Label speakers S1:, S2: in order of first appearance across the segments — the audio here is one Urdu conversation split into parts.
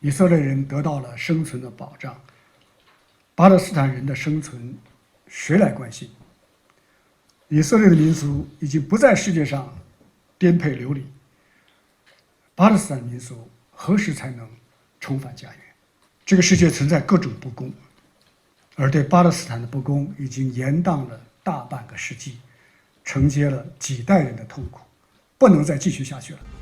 S1: 以色列人得到了生存的保障，巴勒斯坦人的生存谁来关心？以色列的民族已经不在世界上颠沛流离，巴勒斯坦民族何时才能重返家园？这个世界存在各种不公，而对巴勒斯坦的不公已经延宕了大半个世纪，承接了几代人的痛苦，不能再继续下去了。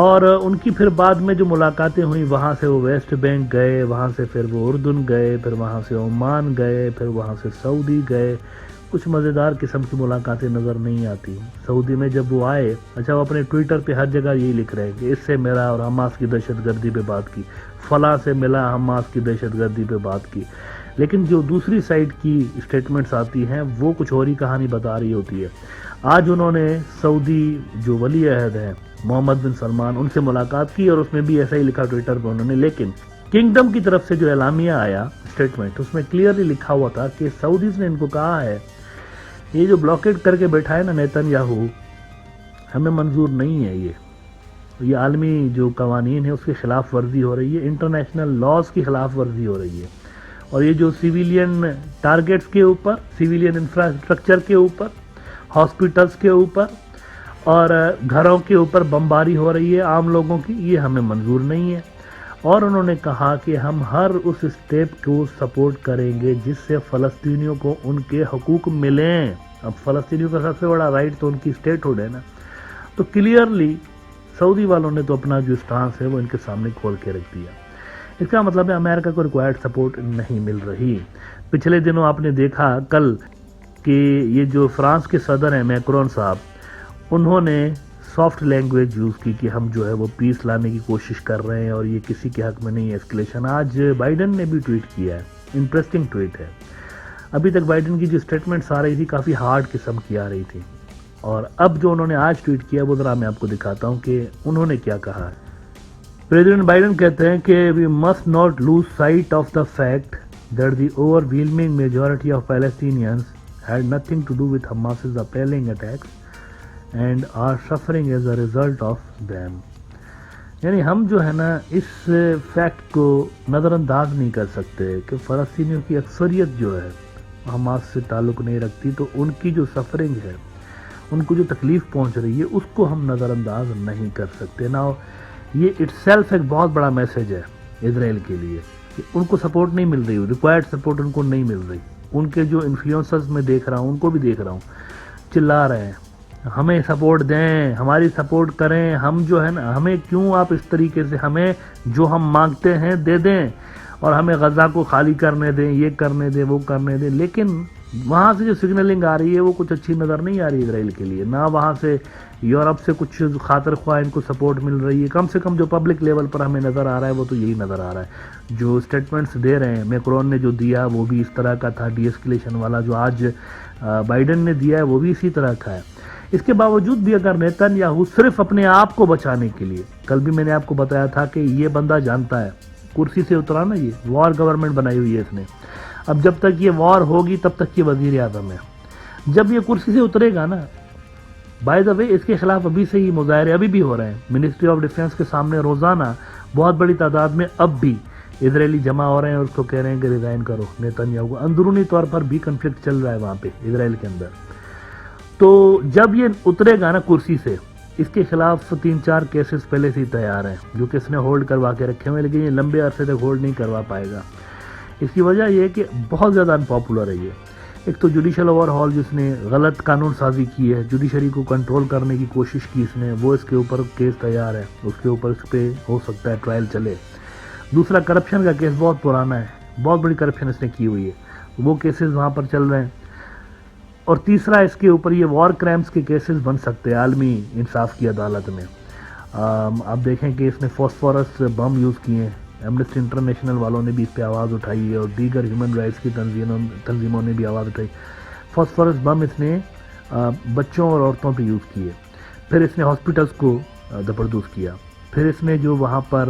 S2: اور ان کی پھر بعد میں جو ملاقاتیں ہوئیں وہاں سے وہ ویسٹ بینک گئے، وہاں سے پھر وہ اردن گئے، پھر وہاں سے عمان گئے، پھر وہاں سے سعودی گئے. کچھ مزیدار قسم کی ملاقاتیں نظر نہیں آتی. سعودی میں جب وہ آئے، اچھا وہ اپنے ٹویٹر پہ ہر جگہ یہی لکھ رہے ہیں کہ اس سے میرا اور حماس کی دہشت گردی پہ بات کی، فلاں سے ملا، حماس کی دہشت گردی پہ بات کی. لیکن جو دوسری سائڈ کی اسٹیٹمنٹس آتی ہیں وہ کچھ اور ہی کہانی بتا رہی ہوتی ہے. آج انہوں نے سعودی جو ولی عہد ہیں محمد بن سلمان، ان سے ملاقات کی اور اس میں بھی ایسا ہی لکھا ٹویٹر پہ انہوں نے. لیکن کنگڈم کی طرف سے جو اعلامیہ آیا اسٹیٹمنٹ، اس میں کلیئرلی لکھا ہوا تھا کہ سعودیز نے ان کو کہا ہے یہ جو بلاکیڈ کر کے بیٹھا ہے نا نیتن یاہو، ہمیں منظور نہیں ہے. یہ عالمی جو قوانین ہیں اس کی خلاف ورزی ہو رہی ہے، انٹرنیشنل لاز کی خلاف ورزی ہو رہی ہے. اور یہ جو سیویلین ٹارگیٹس کے اوپر، سیویلین انفراسٹرکچر کے اوپر، ہاسپٹلس کے اوپر اور گھروں کے اوپر بمباری ہو رہی ہے عام لوگوں کی، یہ ہمیں منظور نہیں ہے. اور انہوں نے کہا کہ ہم ہر اس اسٹیپ کو سپورٹ کریں گے جس سے فلسطینیوں کو ان کے حقوق ملیں. اب فلسطینیوں کا سب سے بڑا رائٹ تو ان کی اسٹیٹ ہوڈ ہے نا. تو کلیئرلی سعودی والوں نے تو اپنا جو اسٹانس ہے وہ ان کے سامنے کھول کے رکھ دیا. اس کا مطلب ہے امریکہ کو ریکوائرڈ سپورٹ نہیں مل رہی. پچھلے دنوں آپ نے دیکھا کل کہ یہ جو فرانس کے صدر ہیں میکرون صاحب، انہوں نے سافٹ لینگویج یوز کی کہ ہم جو ہے وہ پیس لانے کی کوشش کر رہے ہیں اور یہ کسی کے حق میں نہیں ہے ایسکلیشن. آج بائیڈن نے بھی ٹویٹ کیا ہے، انٹرسٹنگ ٹویٹ ہے. ابھی تک بائیڈن کی جو اسٹیٹمنٹس آ رہی تھی کافی ہارڈ قسم کی آ رہی تھی، اور اب جو انہوں نے آج ٹویٹ کیا وہ ذرا میں آپ کو دکھاتا ہوں کہ انہوں نے کیا کہا ہے. پریزیڈنٹ بائیڈن کہتے ہیں کہ we must not lose sight of the fact that the overwhelming majority of Palestinians had nothing to do with Hamas's appalling attacks and are suffering as a result of them. یعنی ہم جو ہے نا اس فیکٹ کو نظر انداز نہیں کر سکتے کہ فلسطینیوں کی اکثریت جو ہے حماس سے تعلق نہیں رکھتی، تو ان کی جو سفرنگ ہے، ان کو جو تکلیف پہنچ رہی ہے، اس کو ہم نظر انداز نہیں کر سکتے. نا یہ اٹ سیلف ایک بہت بڑا میسج ہے اسرائیل کے لیے کہ ان کو سپورٹ نہیں مل رہی، ریکوائرڈ سپورٹ ان کو نہیں مل رہی. ان کے جو انفلوئنسرز میں دیکھ رہا ہوں، ان کو بھی دیکھ رہا ہوں، چلا رہے ہیں ہمیں سپورٹ دیں، ہماری سپورٹ کریں. ہم جو ہے نا، ہمیں کیوں آپ اس طریقے سے ہمیں جو ہم مانگتے ہیں دے دیں اور ہمیں غزہ کو خالی کرنے دیں، یہ کرنے دیں، وہ کرنے دیں. لیکن وہاں سے جو سگنلنگ آ رہی ہے وہ کچھ اچھی نظر نہیں آ رہی اسرائیل کے لیے. نہ وہاں سے یورپ سے کچھ خاطر خواہ ان کو سپورٹ مل رہی ہے. کم سے کم جو پبلک لیول پر ہمیں نظر آ رہا ہے وہ تو یہی نظر آ رہا ہے. جو اسٹیٹمنٹس دے رہے ہیں، میکرون نے جو دیا وہ بھی اس طرح کا تھا ڈی ایسکلیشن والا، جو آج بائیڈن نے دیا ہے وہ بھی اسی طرح کا ہے. اس کے باوجود بھی اگر نیتن یاہو صرف اپنے آپ کو بچانے کے لیے، کل بھی میں نے آپ کو بتایا تھا کہ یہ بندہ جانتا ہے، کرسی سے اترا نا، یہ وار گورنمنٹ بنائی ہوئی ہے اس نے. اب جب تک یہ وار ہوگی تب تک یہ وزیر اعظم ہے. جب یہ کرسی سے اترے گا نا، بائی دا وے اس کے خلاف ابھی سے ہی مظاہرے ابھی بھی ہو رہے ہیں. منسٹری آف ڈیفنس کے سامنے روزانہ بہت بڑی تعداد میں اب بھی اسرائیلی جمع ہو رہے ہیں اور اس کو کہہ رہے ہیں کہ ریزائن کرو نیتن یاہو. اندرونی طور پر بھی کنفلکٹ چل رہا ہے وہاں پہ اسرائیل کے اندر. تو جب یہ اترے گا نا کرسی سے، اس کے خلاف 3-4 کیسز پہلے سے ہی تیار ہیں جو کہ اس نے ہولڈ کروا کے رکھے ہوئے، لیکن یہ لمبے عرصے تک ہولڈ نہیں کروا پائے گا. اس کی وجہ یہ ہے کہ بہت زیادہ انپاپولر ہے یہ. ایک تو جوڈیشل اوور ہال جس نے غلط قانون سازی کی ہے، جوڈیشری کو کنٹرول کرنے کی کوشش کی اس نے، وہ اس کے اوپر کیس تیار ہے، اس کے اوپر اس پہ ہو سکتا ہے ٹرائل چلے. دوسرا کرپشن کا کیس بہت پرانا ہے، بہت بڑی کرپشن اس نے کی ہوئی ہے، وہ کیسز وہاں پر چل رہے ہیں. اور تیسرا اس کے اوپر یہ وار کرائمز کے کیسز بن سکتے ہیں عالمی انصاف کی عدالت میں. آپ دیکھیں کہ اس نے فاسفورس بم یوز کیے ہیں، ایمنسٹی انٹرنیشنل والوں نے بھی اس پہ آواز اٹھائی ہے اور دیگر ہیومن رائٹس کی تنظیموں نے بھی آواز اٹھائی. فاسفورس بم اس نے بچوں اور عورتوں پہ یوز کیے. پھر اس نے ہاسپٹلس کو دپردوز کیا. پھر اس نے جو وہاں پر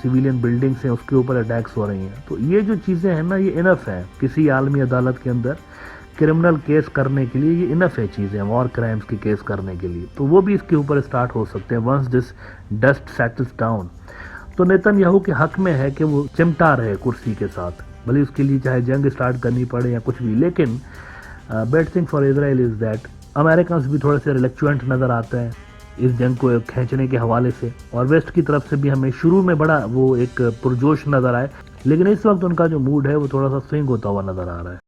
S2: سویلین بلڈنگس ہیں اس کے اوپر اٹیکس ہو رہی ہیں. تو یہ جو چیزیں ہیں نا، یہ انف ہیں کسی عالمی عدالت کے اندر کرمنل کیس کرنے کے لیے. یہ انف ہے چیزیں وار کرائمز کے کیس کرنے کے لیے. تو وہ بھی اس کے اوپر اسٹارٹ ہو سکتے ہیں once this dust settles down. تو نیتن یاہو کے حق میں ہے کہ وہ چمٹا رہے کرسی کے ساتھ، بھلے اس کے لیے چاہے جنگ اسٹارٹ کرنی پڑے یا کچھ بھی. لیکن bad thing for Israel is that Americans بھی تھوڑے سے ریلیکچوینٹ نظر آتے ہیں اس جنگ کو کھینچنے کے حوالے سے، اور ویسٹ کی طرف سے بھی ہمیں شروع میں بڑا وہ ایک پرجوش نظر آئے، لیکن اس وقت ان کا جو موڈ ہے وہ تھوڑا سا سوئنگ ہوتا ہوا نظر آ رہا ہے.